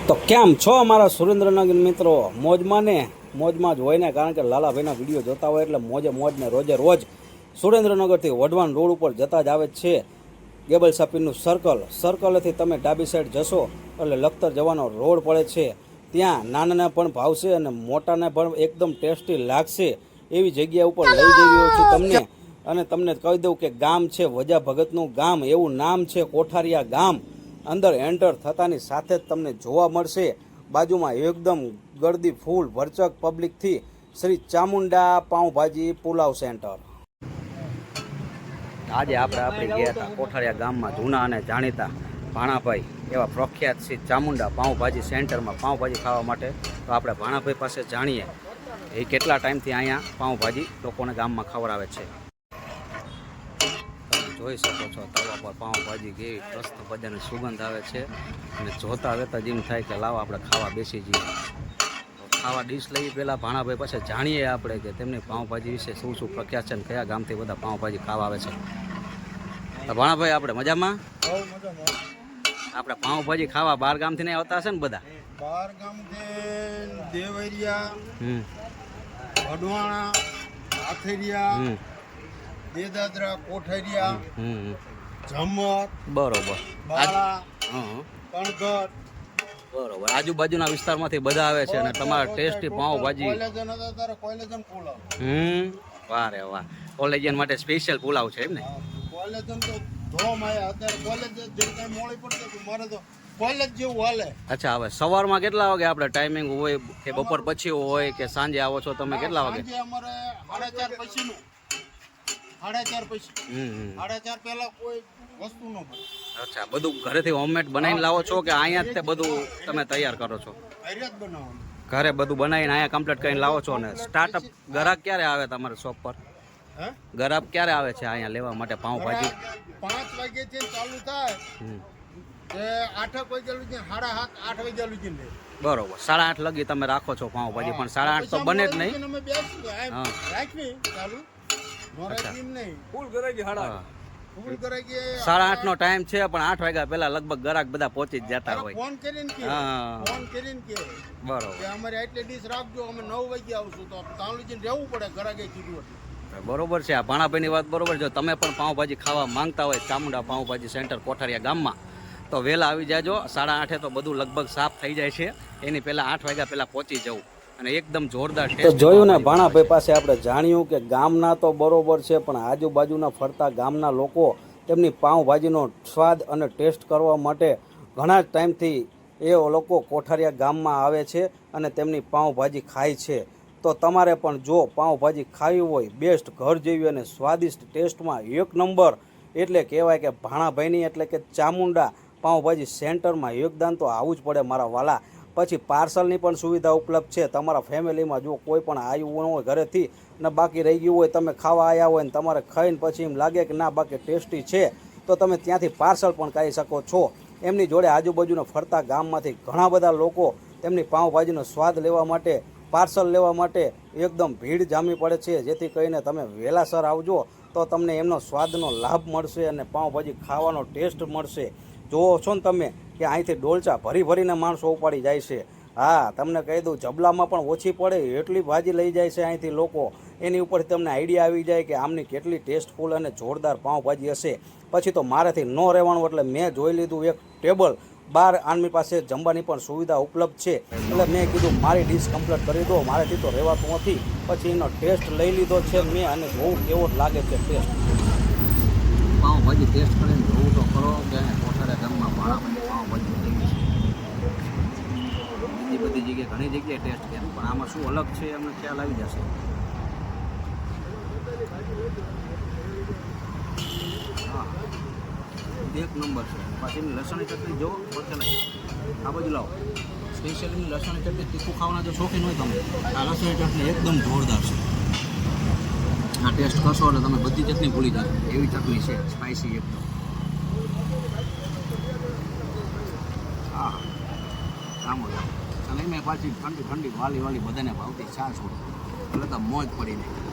તો કેમ છો અમારા સુરેન્દ્રનગર મિત્રો? મોજમાં ને મોજમાં જ હોય ને, કારણ કે લાલાભાઈના વિડીયો જોતા હોય એટલે મોજે મોજ ને રોજે રોજ સુરેન્દ્રનગરથી વઢવાણ રોડ ઉપર જતા જ આવે છે ગેબલ સાપીનું સર્કલથી તમે ડાબી સાઈડ જશો એટલે લખતર જવાનો રોડ પડે છે. ત્યાં નાનાને પણ ભાવશે અને મોટાને પણ એકદમ ટેસ્ટી લાગશે એવી જગ્યા ઉપર લઈ જઈ રહ્યો છું તમને. અને તમને કહી દઉં કે ગામ છે વજા ભગતનું ગામ, એવું નામ છે કોઠારિયા ગામ. અંદર એન્ટર થતાની સાથે જ તમને જોવા મળશે બાજુમાં એકદમ ગળદી ફૂલ ભરચક પબ્લિકથી શ્રી ચામુંડા પાઉંભાજી પુલાવ સેન્ટર. આજે આપણે ગયા હતા કોઠારિયા ગામમાં જૂના અને જાણીતા ભાણાભાઈ એવા પ્રખ્યાત શ્રી ચામુંડા પાઉંભાજી સેન્ટરમાં પાઉંભાજી ખાવા માટે. તો આપણે ભાણાભાઈ પાસે જાણીએ એ કેટલા ટાઈમથી અહીંયા પાઉંભાજી લોકોને ગામમાં ખવડાવે છે. જોઈ શકો છો તવા પર પાઉંભાજી કેવી મસ્ત મજાની સુગંધ આવે છે અને જોતા વેતા જેમ થાય કે લાવો આપણે ખાવા બેસી જઈએ. ખાવા ડીશ લઈ પહેલાં ભાણાભાઈ પાસે જાણીએ આપણે કે તેમની પાઉંભાજી વિશે શું શું પ્રખ્યાત છે અને કયા ગામથી બધા પાઉંભાજી ખાવા આવે છે. તો ભાણાભાઈ આપણે મજામાં? આપણે પાઉંભાજી ખાવા બહાર ગામથી નહીં આવતા હશે ને બધા? બહાર ગામથી દેવરિયા, વઢવાણા, આથરિયા, દેદાદરા, કોઠારિયા, ઝમર, બરોબર, બાળા, કણગટ, બરોબર, આજુબાજુના વિસ્તારમાંથી બધા આવે છે અને તમારા ટેસ્ટી પાઉંભાજી. કોલેજન પુલાવ. વાહ રે વાહ, કોલેજન માટે સ્પેશિયલ પુલાવ છે એમ ને? કોલેજન તો ધોમ આયા અત્યારે કોલેજ જે કઈ મોડી પડતી મારે તો કોલેજ જેવું હાલે. અચ્છા, હવે સવારમાં કેટલા વાગે આપણે ટાઈમિંગ હોય કે બપોર પછી હોય કે સાંજે આવો છો તમે? કેટલા વાગે? અમારે 4:30 પછીનું. 4:30 પછી. 4:30 પહેલા કોઈ વસ્તુ ન બને. અચ્છા, બધું ઘરેથી હોમમેડ બનાવીને લાવો છો કે અહીંયા જ તે બધું તમે તૈયાર કરો છો? ઘરે જ બનાવવાનું. ઘરે બધું બનાવીને અહીંયા કમ્પ્લીટ કરીને લાવો છો ને? સ્ટાર્ટઅપ ગ્રાહક ક્યારે આવે તમારા શોપ પર? ગ્રાહક ક્યારે આવે છે અહીંયા લેવા માટે પાઉંભાજી? 5 વાગ્યાથી ચાલુ થાય તે 8 વાગ્યા લગી, 7:30 8 વાગ્યા લગી લે. બરોબર, 8:30 લગી તમે રાખો છો પાઉંભાજી, પણ 8:30 તો બને જ નહીં. અમે બેસી રાખવી ચાલુ નો રાખવી નહીં. ફૂલ કરાઈ ગઈ 8:30 નો ટાઈમ છે પણ 8 વાગ્યા પહેલા લગભગ ગ્રાહક બધા પહોંચી જ જતા હોય. ફોન કરીને કે બરોબર, કે અમારે આટલી ડીશ રાખજો, અમે 9 વાગે આવશું. તો તાલુજીને રહેવું પડે, ગ્રાહકે કીધું હતું. બરોબર છે, આ ભાણાભાઈની વાત બરોબર છે. તમે પણ પાઉંભાજી ખાવા માંગતા હોય ચામુંડા પાઉંભાજી સેન્ટર કોઠારિયા ગામમાં તો વહેલા આવી જાજો. 8:30 તો બધું લગભગ સાફ થઈ જાય છે, એની પહેલાં 8 વાગ્યા પહેલાં પહોંચી જવું અને એકદમ જોરદાર ટેસ્ટ. જોયું ને, ભાણાભાઈ પાસે આપણે જાણ્યું કે ગામના તો બરોબર છે પણ આજુબાજુના ફરતા ગામના લોકો તેમની પાઉંભાજીનો સ્વાદ અને ટેસ્ટ કરવા માટે ઘણા ટાઈમથી એ લોકો કોઠારિયા ગામમાં આવે છે અને તેમની પાઉંભાજી ખાય છે. તો તમારે પણ જો પાઉંભાજી ખાવી હોય બેસ્ટ ઘર જેવી અને સ્વાદિષ્ટ ટેસ્ટમાં એક નંબર એટલે કહેવાય કે ભાણાભાઈની એટલે કે ચામુંડા પાઉંભાજી સેન્ટરમાં યોગદાન તો આવું જ પડે મારા વાલા. પછી પાર્સલની પણ સુવિધા ઉપલબ્ધ છે. તમારા ફેમિલીમાં જો કોઈ પણ આવ્યું હોય ઘરેથી ને બાકી રહી ગયું હોય, તમે ખાવા આવ્યા હોય ને તમારે ખાઈને પછી એમ લાગે કે ના બાકી ટેસ્ટી છે તો તમે ત્યાંથી પાર્સલ પણ કરી શકો છો. એમની જોડે આજુબાજુના ફરતા ગામમાંથી ઘણા બધા લોકો તેમની પાઉંભાજીનો સ્વાદ લેવા માટે પાર્સલ લેવા માટે એકદમ ભીડ જામી પડે છે. જેથી કરીને તમે વહેલાસર આવજો તો તમને એમનો સ્વાદનો લાભ મળશે અને પાઉંભાજી ખાવાનો ટેસ્ટ મળશે. જોવો છો ને તમે કે અહીંથી ડોલચા ભરી ભરીને માણસો ઉપાડી જાય છે. હા, તમને કહી દઉં જબલામાં પણ ઓછી પડે એટલી ભાજી લઈ જાય છે અહીંથી લોકો. એની ઉપરથી તમને આઈડિયા આવી જાય કે આમની કેટલી ટેસ્ટફુલ અને જોરદાર પાઉંભાજી હશે. પછી તો મારેથી ન રહેવાનું એટલે મેં જોઈ લીધું એક ટેબલ બહાર આમની પાસે જમવાની પણ સુવિધા ઉપલબ્ધ છે. એટલે મેં કીધું મારી ડીશ કમ્પ્લીટ કરી દો, મારેથી તો રહેવાતું નથી. પછી એનો ટેસ્ટ લઈ લીધો છે મેં અને જોવું કેવો લાગે છે ટેસ્ટ. પાઉંભાજી ટેસ્ટ કરીને જોવું તો ખરો કે કોઠારિયા ગામમાં પાઉંભાજી લેવી છે. બીજી બધી જગ્યાએ ઘણી જગ્યાએ ટેસ્ટ કરે પણ આમાં શું અલગ છે એમને ખ્યાલ આવી જશે. હા, એક નંબર છે. પાછી એમની લસણની ચટણી જો આ બાજુ લાવો. સ્પેશિયલ એમની લસણની ચટણી તીખું ખાવાના જો શોખીન હોય તમે, આ લસણની ચટણી એકદમ જોરદાર છે. આ ટેસ્ટ કરશો એટલે તમે બધી ચટણી ભૂલી જશો એવી ચટણી છે, સ્પાઇસી એકદમ. હા, આમ જ અને એમાં પાછી ઠંડી ઠંડી વાલી બધાને ભાવતી છાશ હોય એટલે તો મોજ પડી જાય.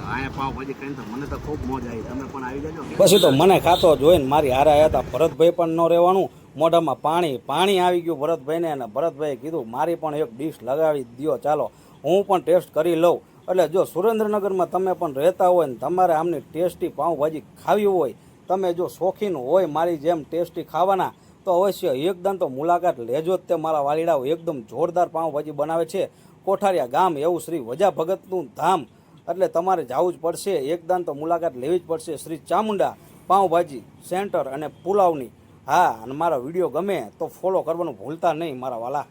અહીંયા પાઉંભાજી ખાઈને તો મને તો ખૂબ મોજ આવી. તમે પણ આવી જજો. પછી તો મને ખાતો જોઈને મારી હારે આવ્યા હતા ભરતભાઈ પણ ન રહેવાનું, મોઢામાં પાણી આવી ગયું ભરતભાઈને, અને ભરતભાઈએ કીધું મારી પણ એક ડીશ લગાવી દ્યો, ચાલો હું પણ ટેસ્ટ કરી લઉં. એટલે જો સુરેન્દ્રનગરમાં તમે પણ રહેતા હોય ને તમારે આમની ટેસ્ટી પાઉંભાજી ખાવી હોય, તમે જો શોખીન હોય મારી જેમ ટેસ્ટી ખાવાના, તો અવશ્ય એકદમ તો મુલાકાત લેજો જ. તે મારા વાલીડાઓ એકદમ જોરદાર પાઉંભાજી બનાવે છે. કોઠારિયા ગામ એવું શ્રી વજા ભગતનું ધામ, એટલે તમારે જવું જ પડશે, એકદમ તો મુલાકાત લેવી જ પડશે શ્રી ચામુંડા પાઉંભાજી સેન્ટર અને પુલાવની. હા, અને મારો વિડીયો ગમે તો ફોલો કરવાનું ભૂલતા નહીં મારા વાલા.